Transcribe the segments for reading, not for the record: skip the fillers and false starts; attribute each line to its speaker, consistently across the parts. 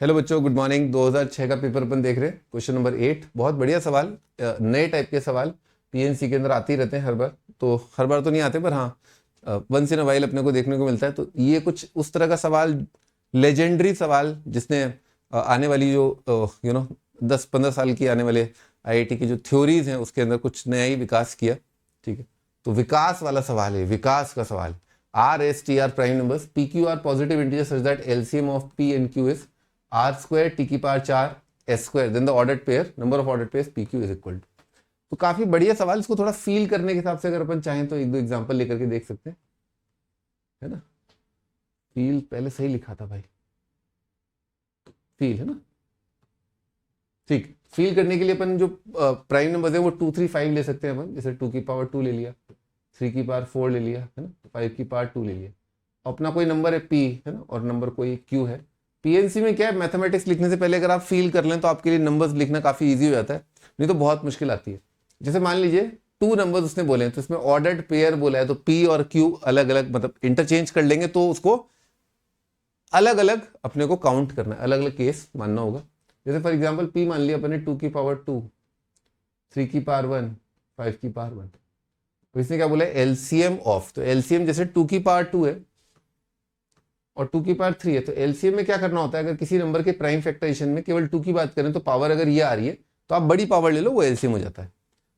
Speaker 1: Hello बच्चों, good morning. 2006 का paper अपन देख रहे हैं। क्वेश्चन नंबर 8 बहुत बढ़िया सवाल। नए टाइप के सवाल पीएनसी के अंदर आते ही रहते हैं हर बार तो नहीं आते, पर हाँ वंस इन अ वाइल अपने को देखने को मिलता है। तो ये कुछ उस तरह का सवाल, लेजेंडरी सवाल, जिसने आने वाली जो 10-15 साल की आने वाले आईआईटी की जो थ्योरीज हैं उसके अंदर कुछ नया ही विकास किया। ठीक है, तो विकास वाला सवाल है, विकास का सवाल। R S T R prime numbers P Q R positive integer such that LCM of P and Q is R square T की power 4 S square, then the ordered pair number of ordered pairs P Q is equal to. तो काफी बढ़िया सवाल। इसको थोड़ा feel करने के हिसाब से अगर अपन चाहें तो एक दो एग्जांपल लेकर के देख सकते हैं, है ना। फील पहले सही लिखा था भाई, फील है ना। ठीक, फील करने के लिए अपन जो प्राइम नंबर है वो 2, 3, 5 ले सकते हैं अपन। जैसे 2 की पावर 2 ले लिया, 3 की पावर 4 ले लिया, है ना, 5 की पावर 2 ले लिया। अपना कोई नंबर है p, है ना, और नंबर कोई q है। पीएनसी में क्या है, मैथमेटिक्स लिखने से पहले अगर आप फील कर लें तो आपके लिए नंबर्स लिखना काफी इजी हो जाता है, नहीं तो बहुत मुश्किल आती है। जैसे मान लीजिए 2 नंबर्स उसने बोले हैं, तो इसमें ऑर्डर्ड पेयर बोला है, तो p और q अलग अलग, मतलब इंटरचेंज कर लेंगे तो उसको अलग अलग अपने को काउंट करना है, अलग अलग केस मानना होगा। जैसे फॉर एग्जाम्पल p मान लिया अपने 2 की पावर 2, 3 की पावर 1, 5 की पावर 1। तो इसने क्या बोला है, एलसीएम ऑफ। तो एलसीएम जैसे 2 की पावर 2 है और 2 की पावर 3 है, तो एलसीएम में क्या करना होता है, अगर किसी नंबर के प्राइम फैक्टराइजेशन में केवल 2 की बात करें तो पावर अगर ये आ रही है तो आप बड़ी पावर ले लो, वो एलसीएम हो जाता है।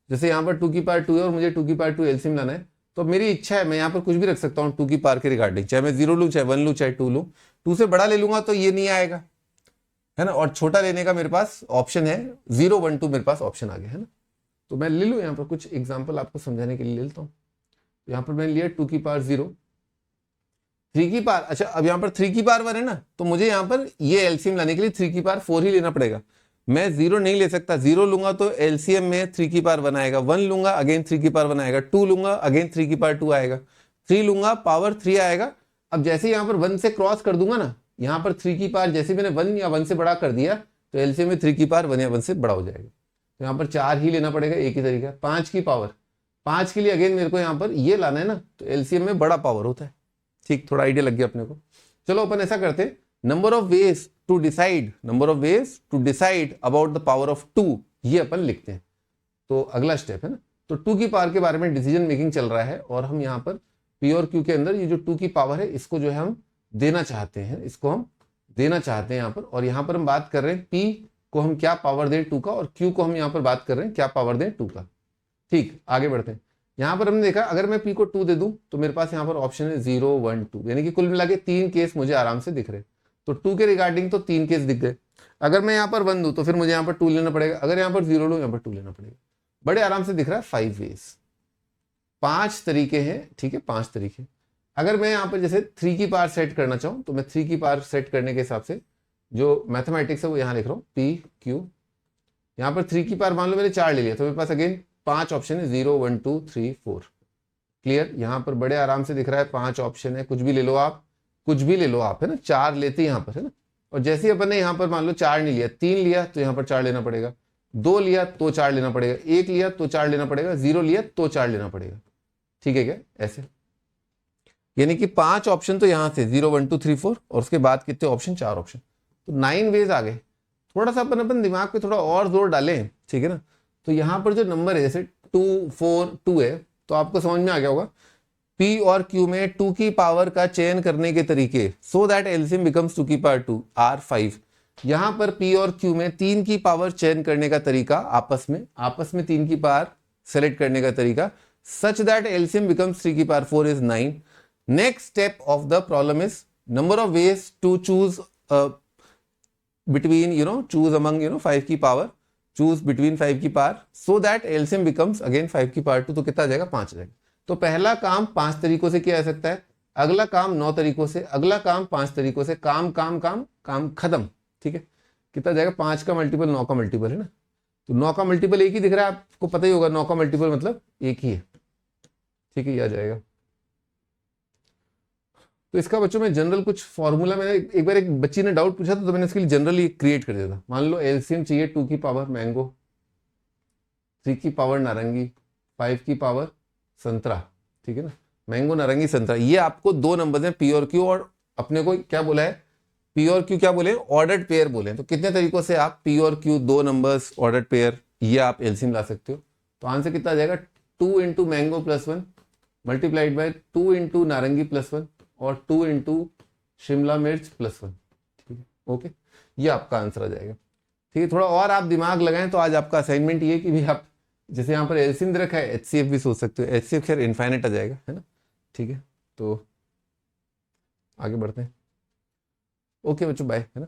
Speaker 1: जैसे यहाँ पर 2 की पावर 2 है और मुझे 2 की पावर 2 एलसीएम लाना है, तो मेरी इच्छा है मैं यहाँ पर कुछ भी रख सकता हूँ 2 की पावर के रिगार्डिंग, चाहे मैं 0 लूँ, चाहे 1 लूँ, चाहे 2 लूँ। 2 से बड़ा ले लूंगा तो ये नहीं आएगा, है ना, और छोटा लेने का मेरे पास ऑप्शन है 0, 1, 2 मेरे पास ऑप्शन आ गया, है ना। तो मैं ले लूँ यहाँ पर कुछ एग्जाम्पल आपको समझाने के लिए ले लेता हूँ। यहाँ पर मैंने लिया 2 की पावर 0, 3 की पावर, अच्छा अब यहाँ पर 3 की पावर 1 है ना, तो मुझे यहाँ पर ये एलसीएम लाने के लिए 3 की पावर 4 ही लेना पड़ेगा। मैं 0 नहीं ले सकता, 0 लूंगा तो एलसीएम में 3 की पावर 1 आएगा, 1 लूंगा अगेन 3 की पावर 1 आएगा, 2 लूंगा अगेन 3 की पावर 2 आएगा, 3 लूंगा पावर 3 आएगा। अब जैसे यहाँ पर 1 से क्रॉस कर दूंगा ना, यहाँ पर 3 की पावर जैसे मैंने 1 या 1 से बड़ा कर दिया तो एलसीएम में 3 की पावर 1 या 1 से बड़ा हो जाएगा। तो यहाँ पर 4 ही लेना पड़ेगा, एक ही तरीका। 5 की पावर 5 के लिए अगेन मेरे को यहाँ पर ये लाना है ना, तो एलसीएम में बड़ा पावर होता है। ठीक, थोड़ा आइडिया लग गया अपने को। चलो अपन ऐसा करते हैं, number of ways to decide about the power of 2, ये अपन लिखते हैं। तो अगला स्टेप है ना, तो 2 की पावर के बारे में डिसीजन मेकिंग चल रहा है और हम यहाँ पर p और q के अंदर ये जो 2 की पावर है इसको जो है हम देना चाहते हैं, इसको हम देना चाहते हैं यहाँ पर। और यहाँ पर हम बात कर रहे हैं p को हम क्या पावर दें 2 का, और q को हम यहाँ पर बात कर रहे हैं क्या पावर दें 2 का। ठीक, आगे बढ़ते हैं। यहाँ पर हमने देखा अगर मैं p को 2 दे दूं तो मेरे पास यहाँ पर ऑप्शन है 0, 1, 2, यानी कि कुल मिला के 3 केस मुझे आराम से दिख रहे। तो 2 के रिगार्डिंग तो 3 केस दिख गए। अगर मैं यहाँ पर 1 दूं तो फिर मुझे यहाँ पर 2 लेना पड़ेगा, अगर यहाँ पर 0 लूं यहाँ पर 2 लेना पड़ेगा। बड़े आराम से दिख रहा है 5 वेज, 5 तरीके हैं। ठीक है, 5 तरीके। अगर मैं यहाँ पर जैसे 3 की पावर सेट करना चाहूँ तो मैं 3 की पावर सेट करने के हिसाब से जो मैथमेटिक्स है वो यहाँ लिख रहा हूँ, पी क्यू। यहाँ पर 3 की पावर मान लो मैंने 4 ले लिया तो मेरे पास अगेन 5 ऑप्शन है, 0, 1, 2, 3, 4। क्लियर, यहाँ पर बड़े आराम से दिख रहा है 5 ऑप्शन है, कुछ भी ले लो आप, कुछ भी ले लो आप, है ना। 4 लेते यहाँ पर, है ना। और जैसे ही अपन ने यहाँ पर मान लो 4 नहीं लिया, 3 लिया तो यहाँ पर 4 लेना पड़ेगा, 2 लिया तो 4 लेना पड़ेगा, 1 लिया तो 4 लेना पड़ेगा, 0 लिया तो 4 लेना पड़ेगा। ठीक है क्या, ऐसे। यानी कि 5 ऑप्शन तो यहाँ से 0, 1, 2, 3, 4, और उसके बाद कितने ऑप्शन, 4 ऑप्शन, तो 9 वेज आ गए। थोड़ा सा अपन दिमाग पे थोड़ा और जोर डालें, ठीक है ना। तो यहाँ पर जो नंबर है जैसे 2, 4, 2 है, तो आपको समझ में आ गया होगा p और q में 2 की पावर का चयन करने के तरीके, सो दैट एलसीएम बिकम्स 2 की पावर 2 आर 5। यहाँ पर p और q में 3 की पावर चयन करने का तरीका, आपस में 3 की पावर सेलेक्ट करने का तरीका, सच दैट एलसीएम बिकम्स 3 की power 4 is 9। Next step of the problem is number of ways to choose between choose among 5 की पावर, choose between 5 की power, so that LCM becomes again 5 की पावर 2, तो कितना आ जाएगा, 5 आ जाएगा। तो पहला काम 5 तरीकों से किया जा सकता है, अगला काम 9 तरीकों से, अगला काम 5 तरीकों से, काम काम काम काम खत्म। ठीक है, कितना जाएगा, 5 का मल्टीपल 9 का मल्टीपल, है ना। तो 9 का मल्टीपल एक ही दिख रहा है, आपको पता ही होगा 9 का मल्टीपल मतलब एक ही है। ठीक है, ये आ जाएगा। तो इसका बच्चों में जनरल कुछ फॉर्मूला, मैंने एक बार एक बच्ची ने डाउट पूछा था तो मैंने इसके लिए जनरली क्रिएट कर दिया था। मान लो एलसीएम चाहिए 2 की पावर मैंगो, 3 की पावर नारंगी, 5 की पावर संतरा। ठीक है ना, मैंगो, नारंगी, संतरा, ये आपको 2 नंबर हैं पी और क्यू, और अपने को क्या बोला है, पी और क्यू क्या बोले, ऑर्डर्ड पेयर बोले। तो कितने तरीकों से आप पी और क्यू, दो नंबर्स ऑर्डर्ड पेयर, ये आप एलसीएम ला सकते हो। तो आंसर कितना आ जाएगा, 2 into mango plus 1 multiplied by 2 into नारंगी प्लस 1 और 2 इंटू शिमला मिर्च प्लस 1। ठीक है, ओके, ये आपका आंसर आ जाएगा। ठीक है, थोड़ा और आप दिमाग लगाएं तो आज आपका असाइनमेंट ये कि भी आप जैसे यहाँ पर एलसीएम दे रखा है, एचसीएफ भी सोच सकते हो। एचसीएफ खैर इनफाइनाइट आ जाएगा, है ना। ठीक है, तो आगे बढ़ते हैं। ओके बच्चों, बाय, है ना।